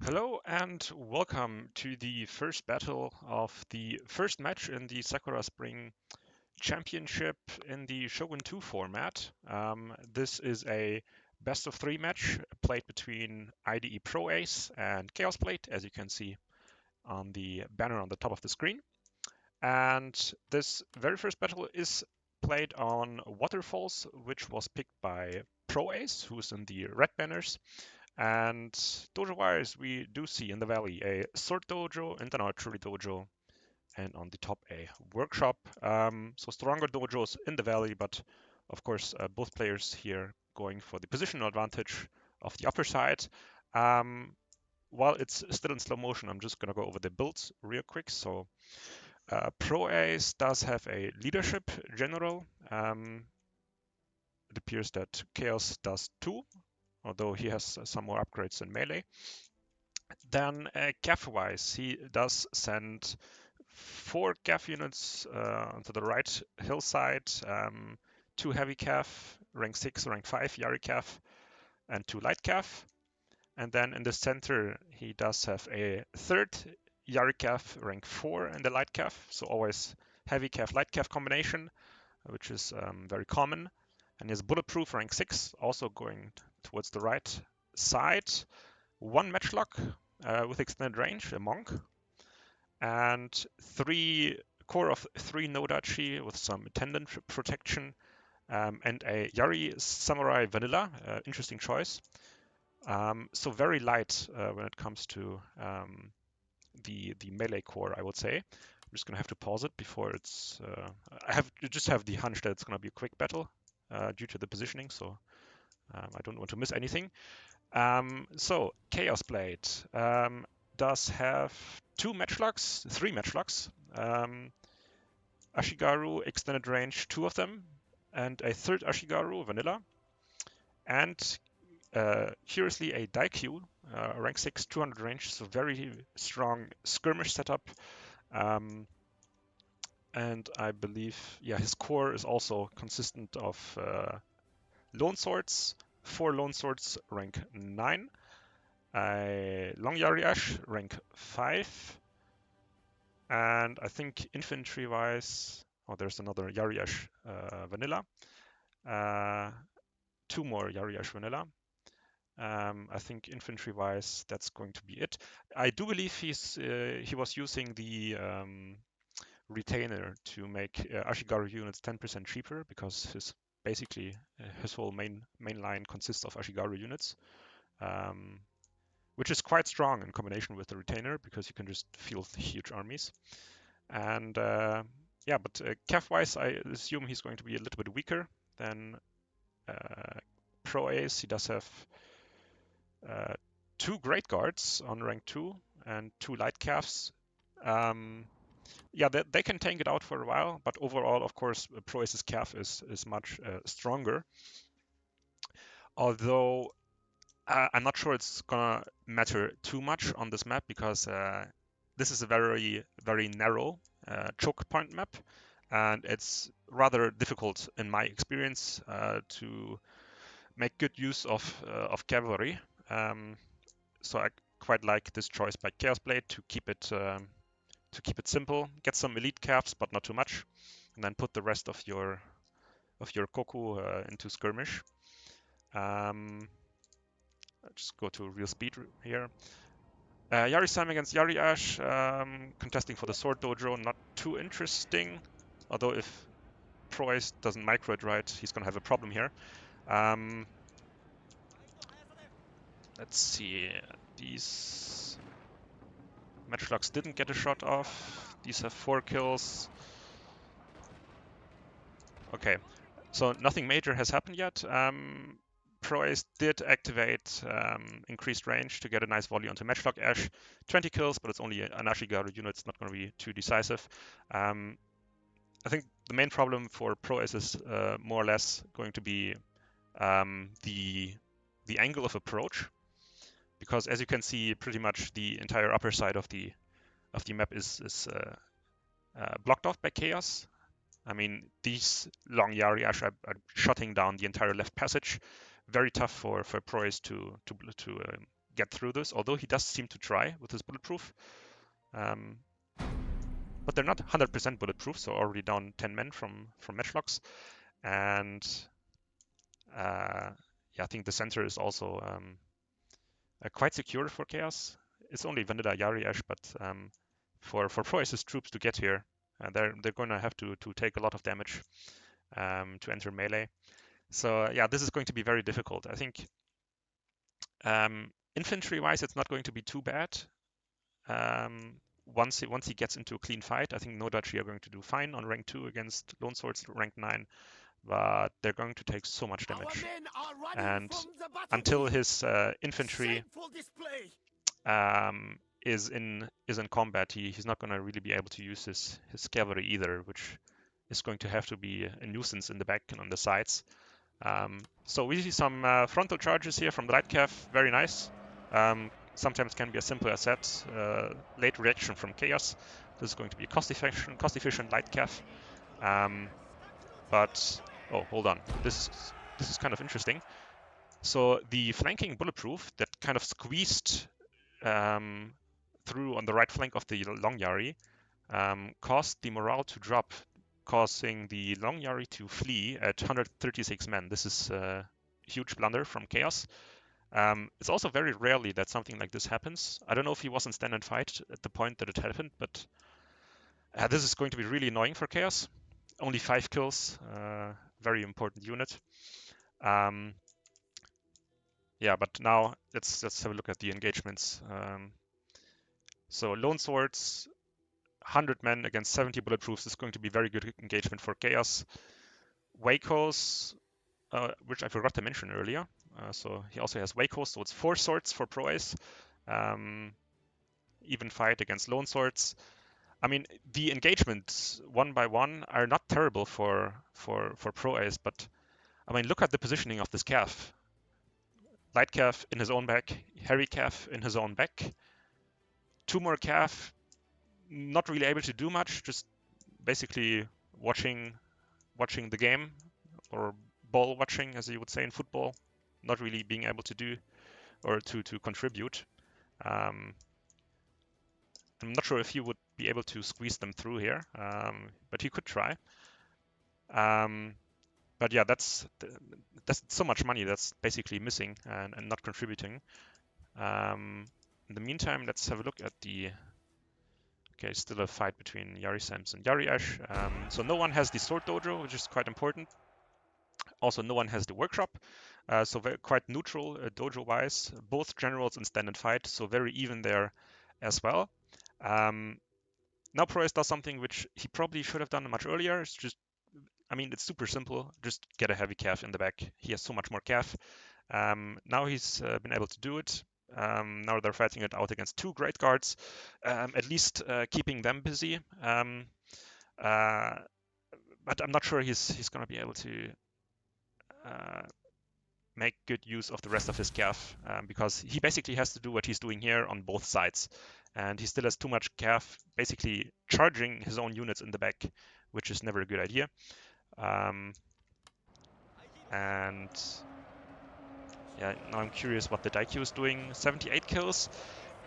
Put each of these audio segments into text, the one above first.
Hello and welcome to the first battle of the first match in the Sakura Spring Championship in the Shogun 2 format. This is a best of three match played between IDE Pro-Ace and Chaos Blade, as you can see on the banner on the top of the screen. And this very first battle is played on Waterfalls, which was picked by Pro-Ace, who's in the red banners. And dojo-wise, we do see in the valley a sword dojo and an archery dojo, and on the top a workshop. So stronger dojos in the valley, but of course both players here going for the positional advantage of the upper side. While it's still in slow motion, I'm just gonna go over the builds real quick. So Pro Ace does have a leadership general. It appears that Chaos does too, although he has some more upgrades in melee. Then Gaff-wise, he does send 4 Gaff units onto the right hillside, 2 heavy Cav, rank 6, rank 5 Yari Cav, and 2 light Cav. And then in the center, he does have a 3rd Yari Cav, rank 4 in the light Cav, so always heavy Cav, light Cav combination, which is very common. And he has bulletproof, rank 6, also going towards the right side. 1 matchlock with extended range, a monk, and 3 core of 3 Nodachi with some attendant protection, and a Yari Samurai Vanilla, interesting choice. So very light when it comes to the melee core, I would say. I'm just gonna have to pause it before it's. I just have the hunch that it's gonna be a quick battle due to the positioning, so I don't want to miss anything. So Chaos Blade does have 2 matchlocks, 3 matchlocks. Ashigaru extended range, 2 of them, and a 3rd Ashigaru vanilla, and curiously a Daikyu, rank 6, 200 range, so very strong skirmish setup. And I believe, yeah, his core is also consistent of lone swords, 4 lone swords, rank 9. A long Yari Ash, rank 5. And I think infantry-wise, oh, there's another Yari Ash vanilla. 2 more Yari Ash vanilla. I think infantry-wise, that's going to be it. I do believe he was using the retainer to make Ashigaru units 10% cheaper, because his whole main line consists of Ashigaru units. Which is quite strong in combination with the retainer, because you can just field huge armies. And yeah, but Cav-wise, I assume he's going to be a little bit weaker than Pro Ace. He does have 2 Great Guards on rank 2 and 2 Light Cavs. Yeah, they can tank it out for a while, but overall, of course, Pro Ace's Cav is much stronger. Although I'm not sure it's gonna matter too much on this map, because this is a very, very narrow choke point map, and it's rather difficult, in my experience, to make good use of cavalry. So I quite like this choice by Chaos Blade to keep it simple. Get some elite calves, but not too much, and then put the rest of your Koku into skirmish. Just go to real speed here. Yari Sam against Yari Ash, contesting for the Sword Dojo, not too interesting. Although if Pro Ace doesn't micro it right, he's gonna have a problem here. Let's see, these matchlocks didn't get a shot off. These have 4 kills. Okay, so nothing major has happened yet. Pro Ace did activate increased range to get a nice volley onto Matchlock Ash. 20 kills, but it's only an Ashigaru unit. It's not going to be too decisive. I think the main problem for Pro Ace is more or less going to be the angle of approach, because as you can see, pretty much the entire upper side of the map is blocked off by Chaos. I mean, these long Yari Ash are shutting down the entire left passage. Very tough for Pro Ace to get through this, although he does seem to try with his bulletproof. But they're not 100% bulletproof, so already down 10 men from matchlocks. And yeah, I think the center is also quite secure for Chaos. It's only vanilla Yari Ash, but for Pro-Ace's troops to get here, they're going to have to take a lot of damage to enter melee. So yeah, this is going to be very difficult. I think infantry-wise, it's not going to be too bad. Once he gets into a clean fight, I think Nodachi are going to do fine on rank 2 against Lone Swords rank 9, but they're going to take so much damage. And until his infantry is in combat, he's not going to really be able to use his cavalry either, which is going to have to be a nuisance in the back and on the sides. So we see some frontal charges here from the light cav, very nice. Sometimes can be as simple as that. Late reaction from Chaos. This is going to be a cost-efficient light cav. But oh, hold on. This is kind of interesting. So the flanking bulletproof that kind of squeezed through on the right flank of the long Yari caused the morale to drop, causing the long Yari to flee at 136 men. This is a huge blunder from Chaos. It's also very rarely that something like this happens. I don't know if he was in stand and fight at the point that it happened, but this is going to be really annoying for Chaos. Only 5 kills, very important unit. Yeah, but now let's have a look at the engagements. So Lone Swords, 100 men against 70 bulletproofs is going to be very good engagement for Chaos. Wakos, which I forgot to mention earlier. So he also has Wakos, so it's 4 swords for Pro-Ace. Even fight against Lone Swords. I mean, the engagements one by one are not terrible for Pro-Ace, but I mean, look at the positioning of this cav. Light cav in his own back, Harry cav in his own back. 2 more cav, not really able to do much, just basically watching the game, or ball watching, as you would say in football, not really being able to do or to contribute. I'm not sure if he would be able to squeeze them through here, but he could try. But yeah, that's so much money that's basically missing and not contributing. In the meantime, let's have a look at the... Okay, still a fight between Yari Sams and Yari Ash. So no one has the Sword Dojo, which is quite important. Also, no one has the Workshop, so quite neutral dojo-wise. Both generals in stand and fight, so very even there as well. Now Pro-Ace does something which he probably should have done much earlier. It's just, I mean, it's super simple. Just get a heavy cav in the back. He has so much more cav. Now he's been able to do it. Now they're fighting it out against 2 Great Guards, at least keeping them busy. But I'm not sure he's going to be able to make good use of the rest of his cav, because he basically has to do what he's doing here on both sides. And he still has too much cav, basically charging his own units in the back, which is never a good idea. And yeah, now I'm curious what the Daikyu is doing. 78 kills,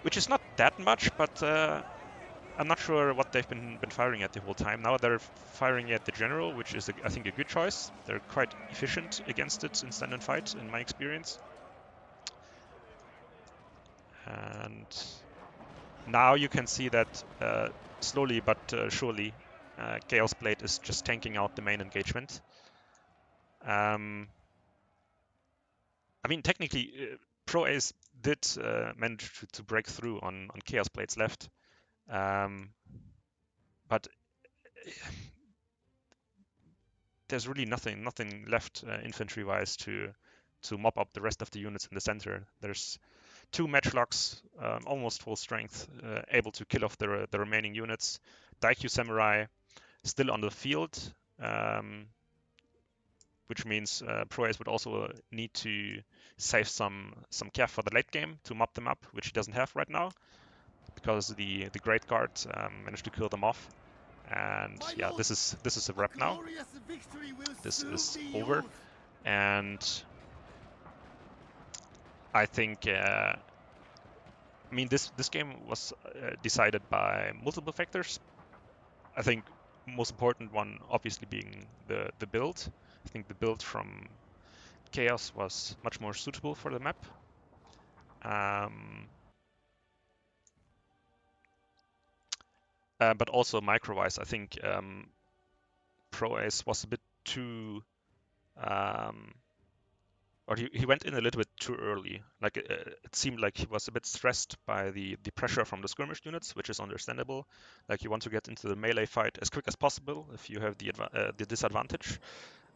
which is not that much, but I'm not sure what they've been firing at the whole time. Now they're firing at the general, which is, I think, a good choice. They're quite efficient against it in stand and fight, in my experience. And now you can see that slowly but surely, Chaos Blade is just tanking out the main engagement. I mean, technically, Pro-Ace did manage to break through on Chaos Blade's left. But there's really nothing left infantry-wise to mop up the rest of the units in the center. There's 2 matchlocks, almost full strength, able to kill off the remaining units. Daikyu Samurai still on the field, which means Pro-Ace would also need to save some cav for the late game to mop them up, which he doesn't have right now, because the Great Guard managed to kill them off. And yeah, this is a wrap now. This is over, and I think mean, this game was decided by multiple factors. I think most important one obviously being the build. I think the build from Chaos was much more suitable for the map. But also micro-wise, I think Pro-Ace was a bit too, or he went in a little bit too early. Like it seemed like he was a bit stressed by the pressure from the skirmish units, which is understandable. Like you want to get into the melee fight as quick as possible if you have the disadvantage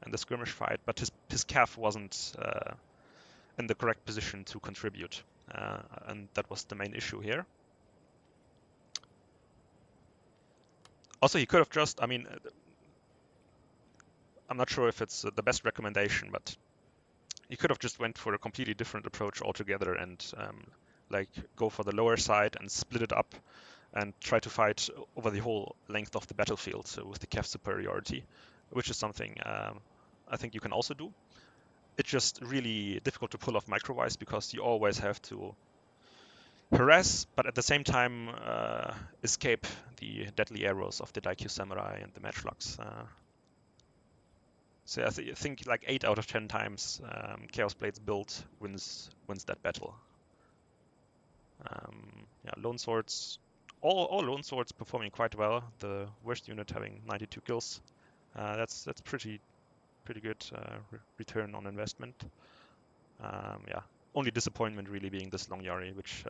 in the skirmish fight. But his calf wasn't in the correct position to contribute, and that was the main issue here. Also, he could have just, I mean, I'm not sure if it's the best recommendation, but he could have just went for a completely different approach altogether and like go for the lower side and split it up and try to fight over the whole length of the battlefield, so with the CAF superiority, which is something I think you can also do. It's just really difficult to pull off micro-wise because you always have to harass, but at the same time escape the deadly arrows of the Daikyu Samurai and the Matchlocks. So I think like 8 out of 10 times Chaos Blade's build wins that battle. Yeah, Lone Swords, all Lone Swords performing quite well. The worst unit having 92 kills. That's pretty good return on investment. Yeah, only disappointment really being this Long Yari, which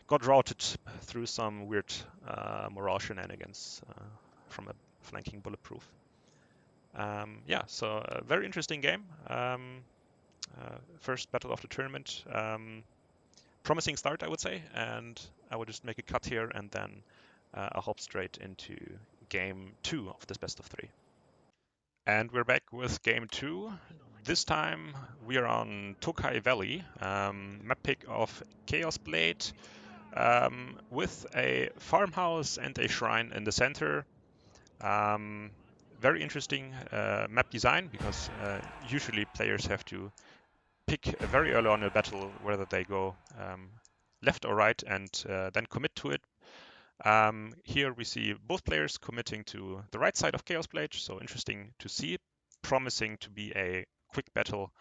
got routed through some weird morale shenanigans from a flanking bulletproof. Yeah, so a very interesting game. First battle of the tournament. Promising start, I would say, and I will just make a cut here and then I'll hop straight into game 2 of this best of 3. And we're back with game 2. This time we are on Tokai Valley, map pick of Chaos Blade, with a farmhouse and a shrine in the center. Very interesting map design because usually players have to pick very early on in the battle whether they go left or right and then commit to it. Here we see both players committing to the right side of Chaos Blade, so interesting to see, promising to be a quick battle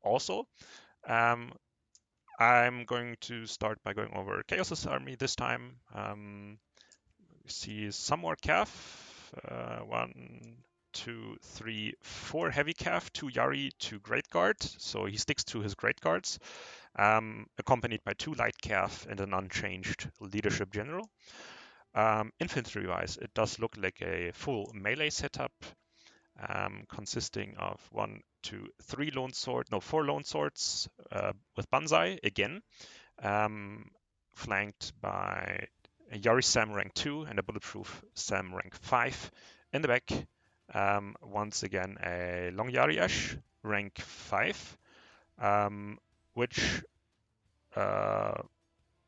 also. I'm going to start by going over Chaos's army this time. We see some more Cav, 1, 2, 3, 4 heavy Cav, 2 Yari, 2 Great Guard, so he sticks to his Great Guards, accompanied by 2 light Cav and an unchanged leadership general. Infantry-wise, it does look like a full melee setup, consisting of 4 lone swords with Banzai again, flanked by a Yari Sam rank 2 and a bulletproof Sam rank 5 in the back. Once again, a long Yari Ash rank 5, which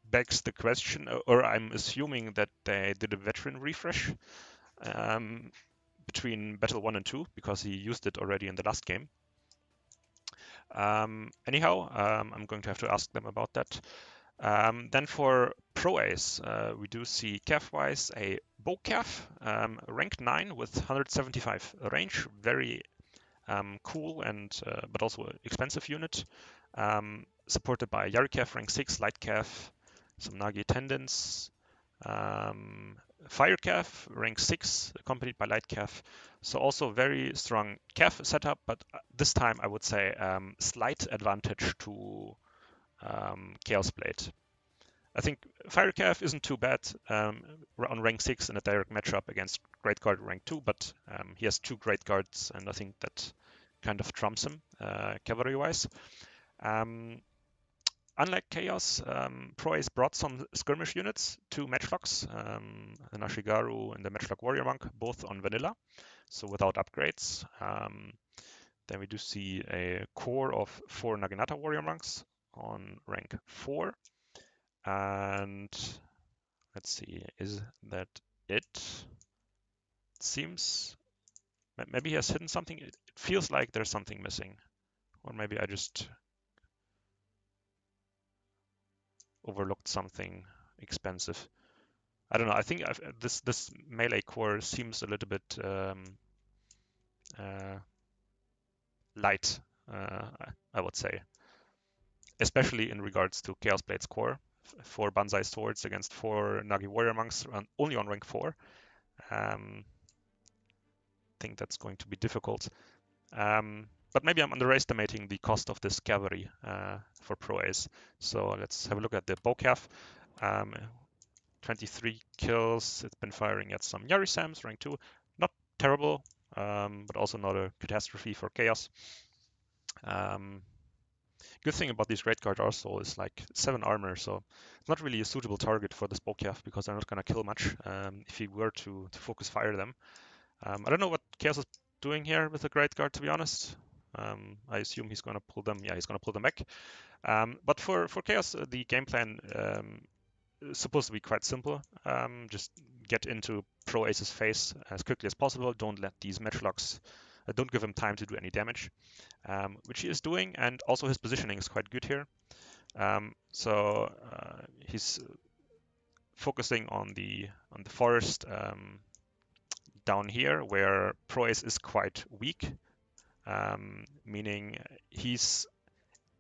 begs the question, or I'm assuming that they did a veteran refresh between Battle 1 and 2, because he used it already in the last game. Anyhow, I'm going to have to ask them about that. Then for Pro-Ace, we do see Cav-wise a Bow Cav, rank 9 with 175 range, very cool and but also expensive unit, supported by Yari Cav rank 6, Light Cav, some Nagi attendants, Fire Cav rank 6, accompanied by Light Cav. So also very strong Cav setup, but this time I would say slight advantage to Chaos Blade. I think Fire Cav isn't too bad on rank 6 in a direct matchup against Great Guard rank 2, but he has 2 Great Guards, and I think that kind of trumps him cavalry-wise. Unlike Chaos, Pro-Ace brought some skirmish units, 2 Matchlocks, the Nashigaru and the Matchlock Warrior Monk, both on vanilla, so without upgrades. Then we do see a core of 4 Naginata Warrior Monks on rank 4. And let's see, is that it? It seems, maybe he has hidden something. It feels like there's something missing. Or maybe I just... overlooked something expensive. I don't know. I think this melee core seems a little bit uh, light, I would say, especially in regards to Chaos Blade's core. 4 Banzai swords against 4 Nagi warrior monks, only on rank 4. I think that's going to be difficult. But maybe I'm underestimating the cost of this cavalry for Pro Ace. So let's have a look at the Bocaf. 23 kills. It's been firing at some Yari Sams, rank 2. Not terrible, but also not a catastrophe for Chaos. Good thing about these Great Guard also is like 7 armor, so it's not really a suitable target for this Bocaf because they're not going to kill much if he were to focus fire them. I don't know what Chaos is doing here with the Great Guard, to be honest. I assume he's going to pull them. Yeah, he's going to pull them back. But for Chaos, the game plan is supposed to be quite simple. Just get into Pro Ace's face as quickly as possible. Don't let these matchlocks, don't give him time to do any damage, which he is doing. And also his positioning is quite good here. So he's focusing on the forest down here, where Pro Ace is quite weak. Meaning he's,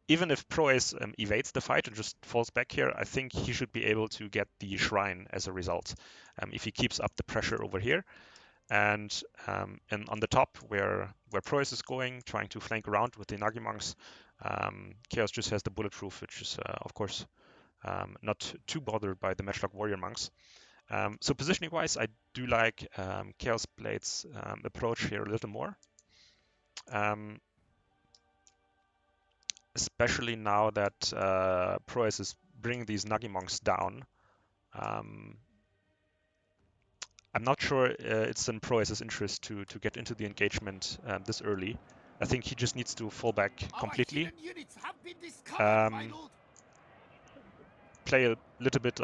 even if Pro Ace evades the fight and just falls back here, I think he should be able to get the shrine as a result if he keeps up the pressure over here. And on the top, where Pro Ace is going, trying to flank around with the Nagi monks, Chaos just has the bulletproof, which is of course not too bothered by the matchlock warrior monks. So positioning wise, I do like Chaos Blade's approach here a little more. Especially now that Pro Ace is bringing these Nagi monks down. I'm not sure it's in Pro Ace's interest to get into the engagement this early. I think he just needs to fall back completely. Play a little bit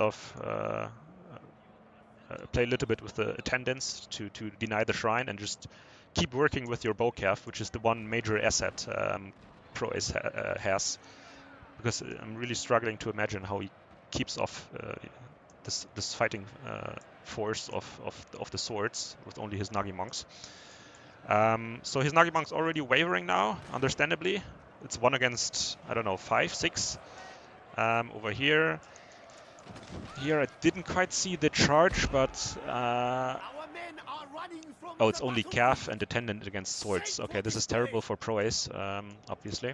with the attendants to deny the shrine, and just keep working with your Bocaf, which is the one major asset Pro Ace has. Because I'm really struggling to imagine how he keeps off this fighting force of the swords with only his Nagi monks. So his Nagi monks already wavering now, understandably. It's 1 against, I don't know, 5, 6. Over here. Here I didn't quite see the charge, but oh, it's only calf and attendant against swords. Okay, this is terrible for Pro Ace, obviously.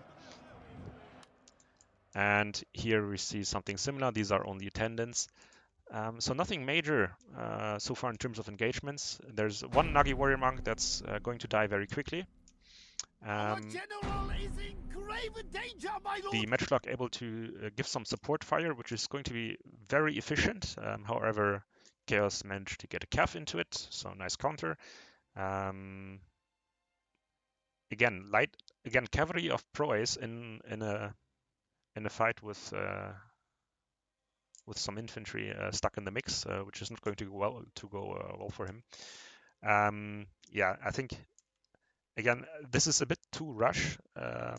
And here we see something similar. These are only attendants. So nothing major so far in terms of engagements. There's one Nagi warrior monk that's going to die very quickly. The matchlock able to give some support fire, which is going to be very efficient. However, Chaos managed to get a calf into it, so nice counter. Again, cavalry of Pro Ace in a fight with some infantry stuck in the mix, which is not going to go well for him. Yeah, I think again this is a bit too rash. I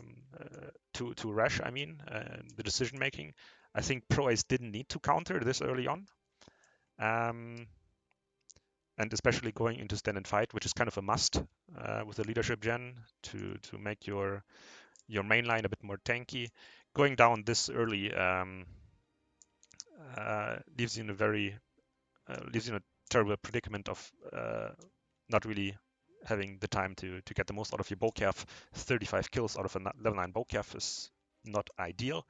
mean, the decision making. I think Pro Ace didn't need to counter this early on, and especially going into stand and fight, which is kind of a must with the leadership gen to make your main line a bit more tanky. Going down this early leaves you in a terrible predicament of not really having the time to get the most out of your Bocaf. 35 kills out of a level 9 Bocaf is not ideal.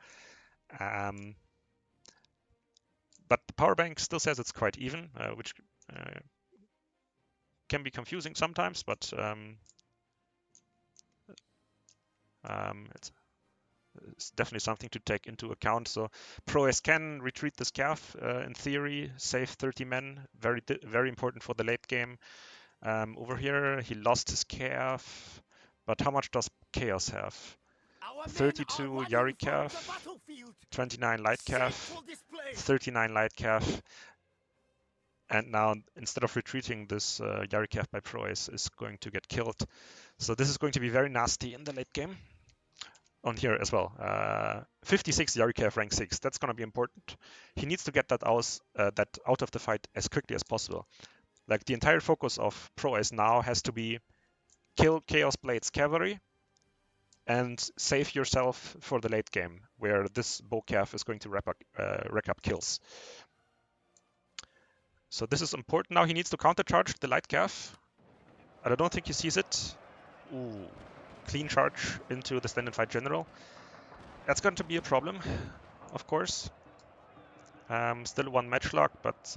But the power bank still says it's quite even, which can be confusing sometimes, but it's definitely something to take into account. So Pro Ace can retreat this calf in theory, save 30 men, very important for the late game. Over here, he lost his calf, but how much does Chaos have? 32 Yari calf, 29 light calf, 39 light calf, and now instead of retreating, this Yari calf by Pro Ace is going to get killed. So this is going to be very nasty in the late game. on here as well. 56 Yarikav rank 6. That's going to be important. He needs to get that out of the fight as quickly as possible. Like the entire focus of Pro Ace now has to be kill Chaos Blade's cavalry and save yourself for the late game, where this Bocav is going to rack up kills. So this is important. Now he needs to countercharge the light Cav. I don't think he sees it. Ooh, clean charge into the stand and fight general. That's going to be a problem, of course. Still one matchlock, but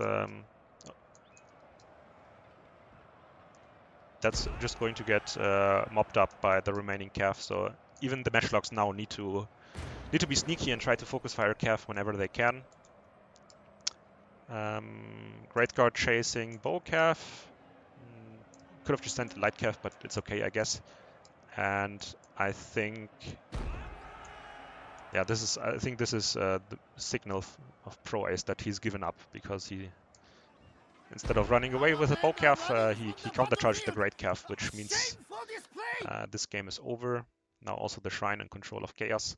that's just going to get mopped up by the remaining Cav. So even the matchlocks now need to be sneaky and try to focus fire Cav whenever they can. Great Guard chasing Bow Cav. Could have just sent the light Cav, but it's okay, I guess. And I think, yeah, I think this is the signal of Pro Ace that he's given up, because he, instead of running away with a Bow Cav, he countercharged the Great Cav, which means this game is over. Now also the Shrine and control of Chaos.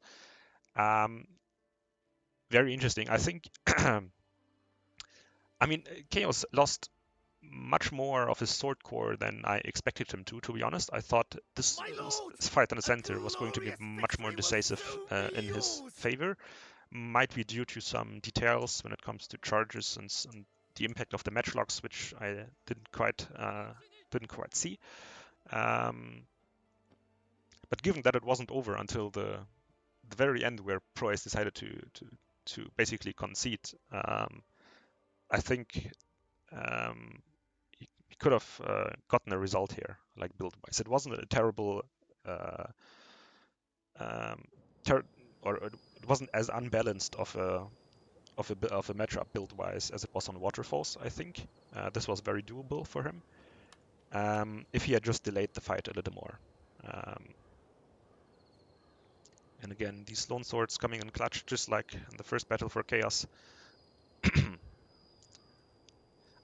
Very interesting. I think, I mean, Chaos lost much more of his sword core than I expected him to be honest. I thought this fight in the center was going to be much more decisive in his favor. Might be due to some details when it comes to charges and the impact of the matchlocks, which I didn't quite see. But given that it wasn't over until the very end, where Pro Ace decided to basically concede, I think he could have gotten a result here, like build-wise. It wasn't a terrible, or it wasn't as unbalanced of a matchup build-wise as it was on Waterfalls. I think this was very doable for him if he had just delayed the fight a little more. And again, these lone swords coming in clutch, just like in the first battle for Chaos. I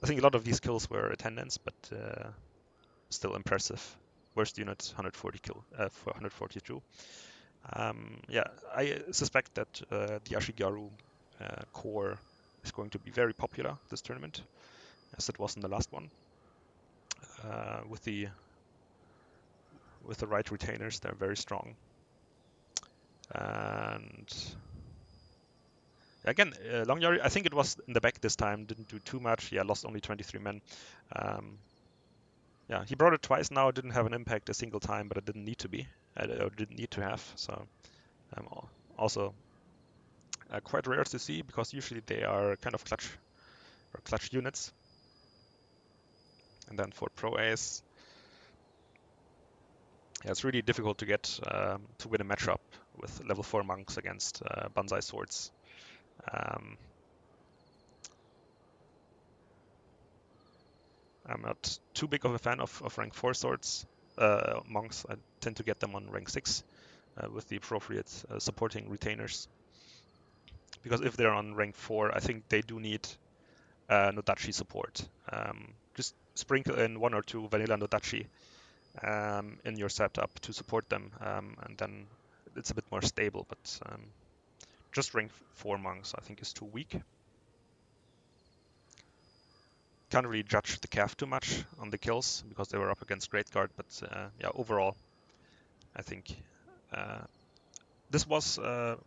think a lot of these kills were attendance, but still impressive. Worst unit, 140 kill for 142. Yeah, I suspect that the Ashigaru core is going to be very popular this tournament, as it was in the last one. With the right retainers, they're very strong. And again, Longyari, I think it was in the back this time, didn't do too much. Yeah, lost only 23 men. Yeah, he brought it twice now, didn't have an impact a single time, but it didn't need to be, or didn't need to have. So also quite rare to see, because usually they are kind of clutch units. And then for Pro Ace, yeah, it's really difficult to get to win a matchup with level 4 monks against Banzai swords. I'm not too big of a fan of rank 4 swords, monks. I tend to get them on rank 6 with the appropriate supporting retainers. Because if they're on rank 4, I think they do need Nodachi support. Just sprinkle in 1 or 2 vanilla Nodachi in your setup to support them, and then it's a bit more stable. But just rank 4 monks, I think, is too weak. Can't really judge the Cav too much on the kills, because they were up against Great Guard. But yeah, overall, I think this was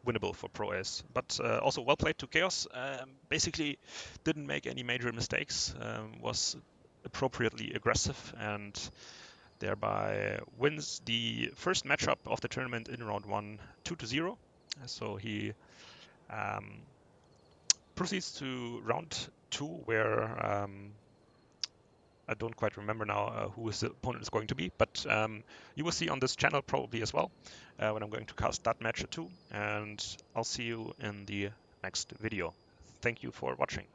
winnable for Pro Ace, but also well played to Chaos. Basically, didn't make any major mistakes. Was appropriately aggressive, and thereby wins the first matchup of the tournament in round 1, 2-0. So he proceeds to round 2, where I don't quite remember now who his opponent is going to be, but you will see on this channel probably as well when I'm going to cast that match at 2, and I'll see you in the next video. Thank you for watching.